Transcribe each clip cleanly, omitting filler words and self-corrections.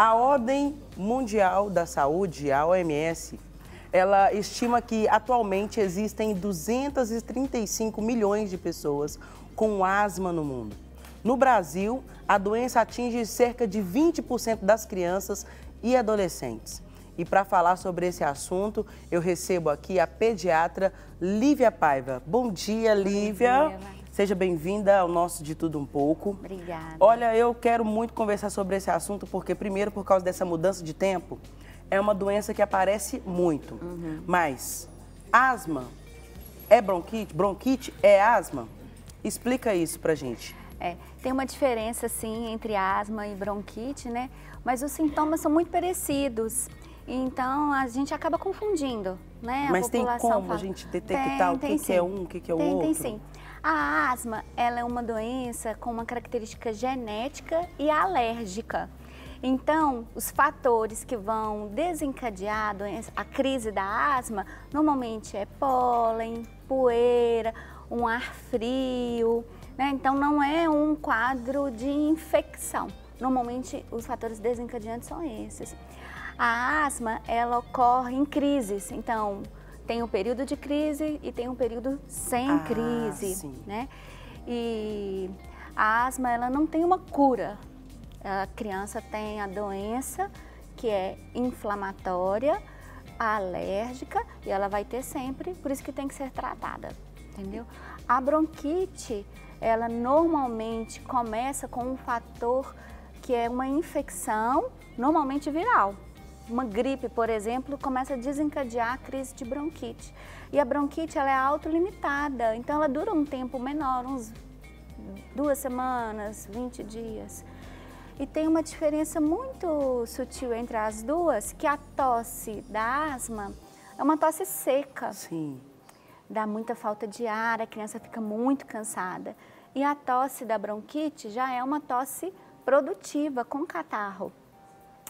A Ordem Mundial da Saúde, a OMS, ela estima que atualmente existem 235 milhões de pessoas com asma no mundo. No Brasil, a doença atinge cerca de 20% das crianças e adolescentes. E para falar sobre esse assunto, eu recebo aqui a pediatra Lívia Paiva. Bom dia, Lívia. Bom dia. Seja bem-vinda ao nosso De Tudo Um Pouco. Obrigada. Olha, eu quero muito conversar sobre esse assunto porque, primeiro, por causa dessa mudança de tempo, é uma doença que aparece muito. Mas asma é bronquite? Bronquite é asma? Explica isso pra gente. Tem uma diferença, sim, entre asma e bronquite, né? Mas os sintomas são muito parecidos. Então, a gente acaba confundindo, né? Mas tem como a gente detectar o que é um, o que é o outro? Tem sim. A asma, ela é uma doença com uma característica genética e alérgica. Então, os fatores que vão desencadear a crise da asma, normalmente é pólen, poeira, um ar frio, né? Então, não é um quadro de infecção. Normalmente, os fatores desencadeantes são esses. A asma, ela ocorre em crises, então tem um período de crise e tem um período sem crise, sim. né? E a asma, ela não tem uma cura. A criança tem a doença que é inflamatória, alérgica e ela vai ter sempre, por isso que tem que ser tratada, entendeu? A bronquite, ela normalmente começa com um fator que é uma infecção, normalmente viral. Uma gripe, por exemplo, começa a desencadear a crise de bronquite. E a bronquite, ela é autolimitada, então ela dura um tempo menor, uns 2 semanas, 20 dias. E tem uma diferença muito sutil entre as duas, que a tosse da asma é uma tosse seca. Sim. Dá muita falta de ar, a criança fica muito cansada. E a tosse da bronquite já é uma tosse produtiva, com catarro.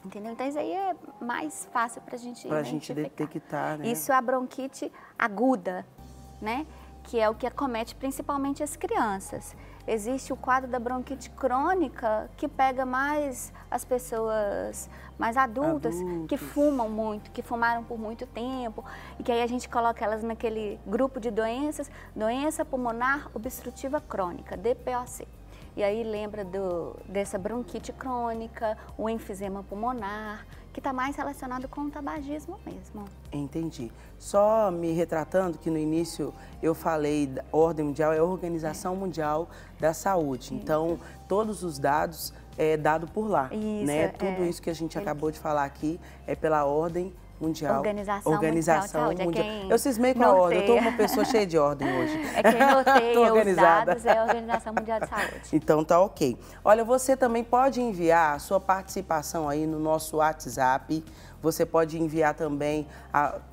Entendeu? Então, isso aí é mais fácil para a gente detectar, né? Isso é a bronquite aguda, né? Que é o que acomete principalmente as crianças. Existe o quadro da bronquite crônica, que pega mais as pessoas mais adultas, que fumam muito, que fumaram por muito tempo, e que aí a gente coloca elas naquele grupo de doenças, doença pulmonar obstrutiva crônica, DPOC. E aí lembra dessa bronquite crônica, o enfisema pulmonar, que está mais relacionado com o tabagismo mesmo. Entendi. Só me retratando que no início eu falei da Ordem Mundial, é a Organização Mundial da Saúde. Então, todos os dados é dado por lá, né? Tudo isso que a gente acabou de falar aqui é pela Ordem Mundial. Organização Mundial. Eu cismei com a ordem, eu estou uma pessoa cheia de ordem hoje. É quem noteia os dados é a Organização Mundial de Saúde. Então tá ok. Olha, você também pode enviar a sua participação aí no nosso WhatsApp. Você pode enviar também,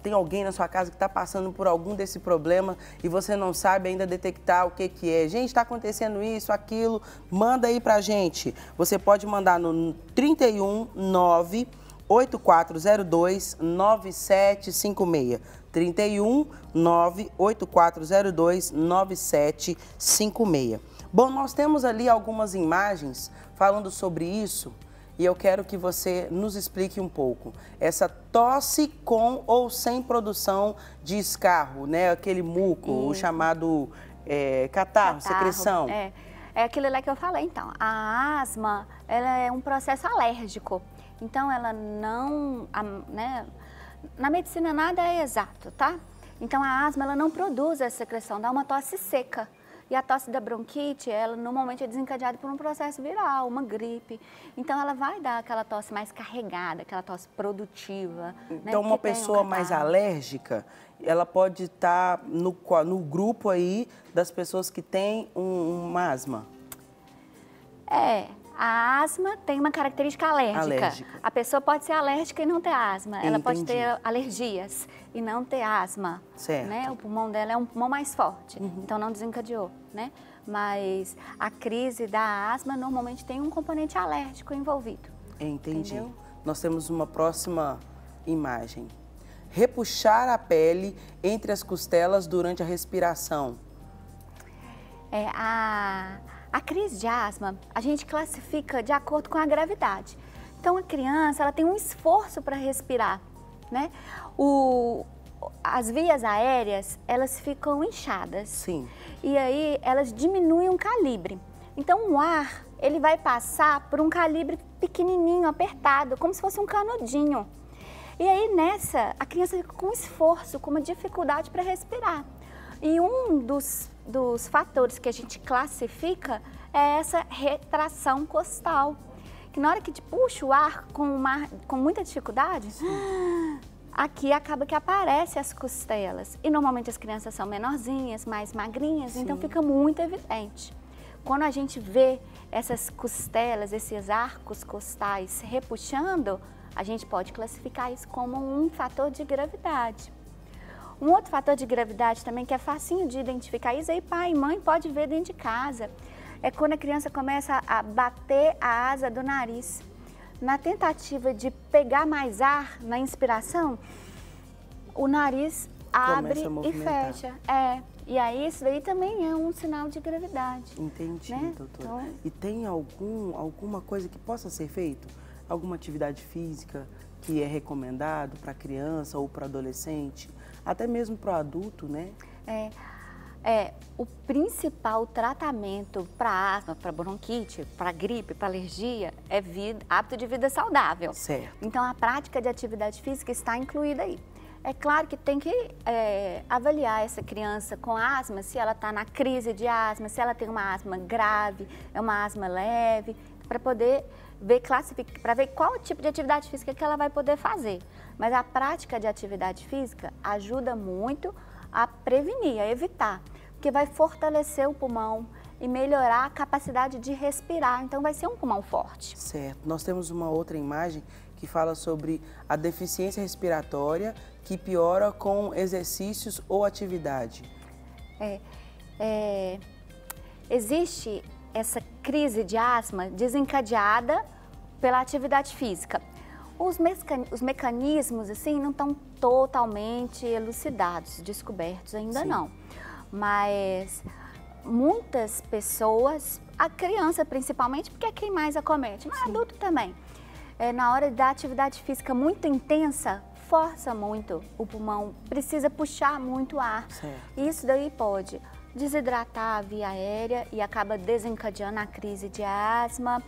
tem alguém na sua casa que está passando por algum desse problema e você não sabe ainda detectar o que é. Gente, está acontecendo isso, aquilo, manda aí pra gente. Você pode mandar no 319 8402 9756. 319 8402 9756. Bom, nós temos ali algumas imagens falando sobre isso e eu quero que você nos explique um pouco. Essa tosse com ou sem produção de escarro, né? Aquele muco, o chamado catarro, secreção. É aquilo lá que eu falei, então. A asma, ela é um processo alérgico. Então, ela não, né, na medicina nada é exato, tá? Então, a asma, ela não produz essa secreção, dá uma tosse seca. E a tosse da bronquite, ela normalmente é desencadeada por um processo viral, uma gripe. Então, ela vai dar aquela tosse mais carregada, aquela tosse produtiva. Então, né, uma pessoa mais alérgica, ela pode estar no grupo aí das pessoas que têm uma asma? A asma tem uma característica alérgica. A pessoa pode ser alérgica e não ter asma. Ela pode ter alergias e não ter asma. Certo. Né? O pulmão dela é um pulmão mais forte, então não desencadeou, né? Mas a crise da asma normalmente tem um componente alérgico envolvido. Entendi. Entendeu? Nós temos uma próxima imagem. Repuxar a pele entre as costelas durante a respiração. A crise de asma, a gente classifica de acordo com a gravidade. Então a criança, ela tem um esforço para respirar, né? As vias aéreas, elas ficam inchadas. Sim. E aí elas diminuem o calibre. Então o ar, ele vai passar por um calibre pequenininho, apertado, como se fosse um canudinho. E aí nessa, a criança fica com esforço, com uma dificuldade para respirar. E um dos fatores que a gente classifica é essa retração costal. Que na hora que te puxa o ar com muita dificuldade, aqui acaba que aparecem as costelas. E normalmente as crianças são menorzinhas, mais magrinhas, então fica muito evidente. Quando a gente vê essas costelas, esses arcos costais repuxando, a gente pode classificar isso como um fator de gravidade. Um outro fator de gravidade também que é facinho de identificar, isso aí pai e mãe pode ver dentro de casa, é quando a criança começa a bater a asa do nariz. Na tentativa de pegar mais ar na inspiração, o nariz abre e fecha. E aí isso daí também é um sinal de gravidade. Entendi, né? doutora. Então, E tem alguma coisa que possa ser feito? Alguma atividade física que é recomendado para criança ou para adolescente? Até mesmo para o adulto, né? O principal tratamento para asma, para bronquite, para gripe, para alergia é hábito de vida saudável. Certo. Então a prática de atividade física está incluída aí. É claro que tem que avaliar essa criança com asma, se ela está na crise de asma, se ela tem uma asma grave, é uma asma leve, para poder ver, para ver qual tipo de atividade física que ela vai poder fazer. Mas a prática de atividade física ajuda muito a prevenir, a evitar, porque vai fortalecer o pulmão e melhorar a capacidade de respirar, então vai ser um pulmão forte. Certo. Nós temos uma outra imagem que fala sobre a deficiência respiratória que piora com exercícios ou atividade. Existe essa crise de asma desencadeada pela atividade física. Os mecanismos, assim, não estão totalmente elucidados, descobertos ainda não. Mas muitas pessoas, a criança principalmente, porque é quem mais acomete, mas adulto também, na hora da atividade física muito intensa, força muito o pulmão, precisa puxar muito ar. Certo. Isso daí pode desidratar a via aérea e acaba desencadeando a crise de asma.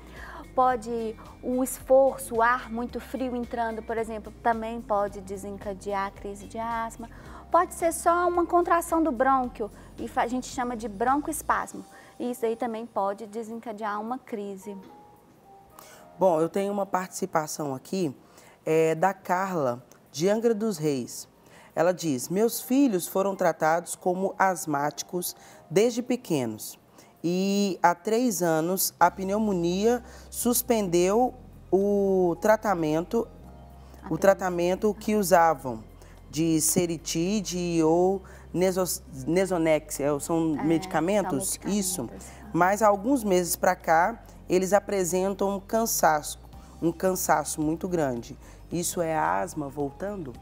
Pode o esforço, o ar muito frio entrando, por exemplo, também pode desencadear a crise de asma. Pode ser só uma contração do brônquio, e a gente chama de broncoespasmo. E isso aí também pode desencadear uma crise. Bom, eu tenho uma participação aqui da Carla, de Angra dos Reis. Ela diz: meus filhos foram tratados como asmáticos desde pequenos. E há 3 anos a pneumonia suspendeu o tratamento que usavam de seritide ou Nesonex, são medicamentos? Isso. Mas há alguns meses para cá eles apresentam um cansaço muito grande. Isso é asma voltando?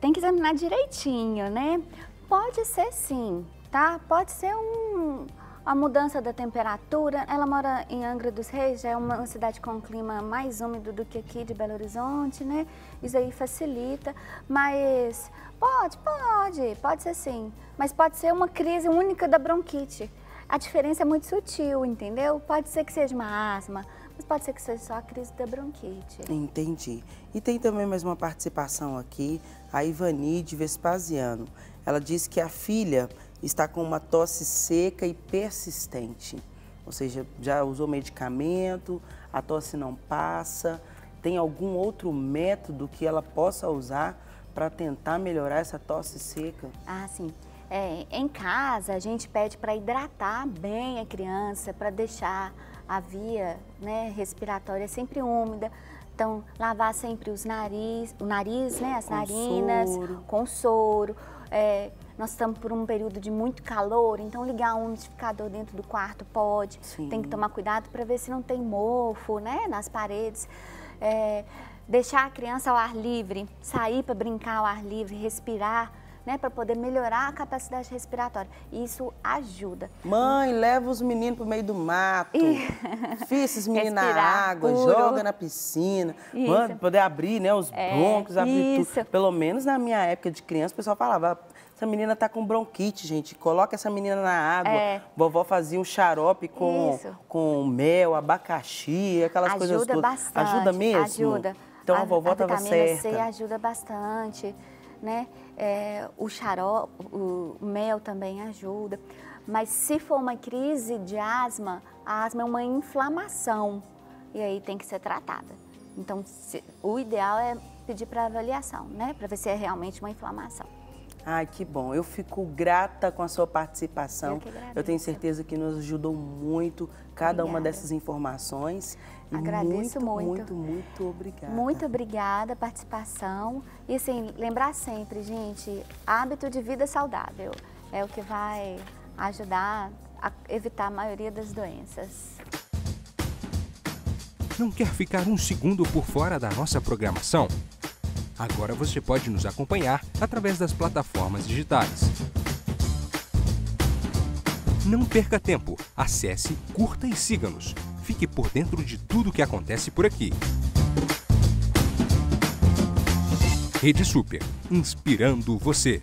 Tem que examinar direitinho, né? Pode ser sim. Tá? Pode ser a mudança da temperatura. Ela mora em Angra dos Reis, já é uma cidade com um clima mais úmido do que aqui de Belo Horizonte, né? Isso aí facilita, mas pode ser sim. Mas pode ser uma crise única da bronquite. A diferença é muito sutil, entendeu? Pode ser que seja uma asma, mas pode ser que seja só a crise da bronquite. Entendi. E tem também mais uma participação aqui, a Ivani de Vespasiano. Ela diz que a filha está com uma tosse seca e persistente, ou seja, já usou medicamento, a tosse não passa. Tem algum outro método que ela possa usar para tentar melhorar essa tosse seca? Ah, sim. Em casa, a gente pede para hidratar bem a criança, para deixar a via, né, respiratória sempre úmida. Então, lavar sempre o nariz, né, as narinas, com soro. Nós estamos por um período de muito calor, então ligar um umidificador dentro do quarto pode. Sim. Tem que tomar cuidado para ver se não tem mofo, né, nas paredes. Deixar a criança ao ar livre, sair para brincar ao ar livre, respirar né, para poder melhorar a capacidade respiratória. Isso ajuda. Mãe, leva os meninos pro meio do mato. Fia esses meninos na água, puro. joga na piscina. Mãe, poder abrir, né, os brônquios, abrir tudo. Pelo menos na minha época de criança, o pessoal falava, essa menina tá com bronquite, gente. Coloca essa menina na água. Vovó fazia um xarope com mel, abacaxi, aquelas coisas todas. Ajuda bastante. Ajuda mesmo? Ajuda. Então a vovó estava certa. A vitamina C ajuda bastante, né? O xarope, o mel também ajuda. Mas se for uma crise de asma, a asma é uma inflamação e aí tem que ser tratada. Então, o ideal é pedir para avaliação, né? Para ver se é realmente uma inflamação. Ai, que bom. Eu fico grata com a sua participação. Eu que agradeço. Eu tenho certeza que nos ajudou muito cada uma dessas informações. E agradeço muito obrigada. Muito obrigada a participação. E assim, lembrar sempre, gente, hábito de vida saudável é o que vai ajudar a evitar a maioria das doenças. Não quer ficar um segundo por fora da nossa programação? Agora você pode nos acompanhar através das plataformas digitais. Não perca tempo. Acesse, curta e siga-nos. Fique por dentro de tudo que acontece por aqui. Rede Super, inspirando você.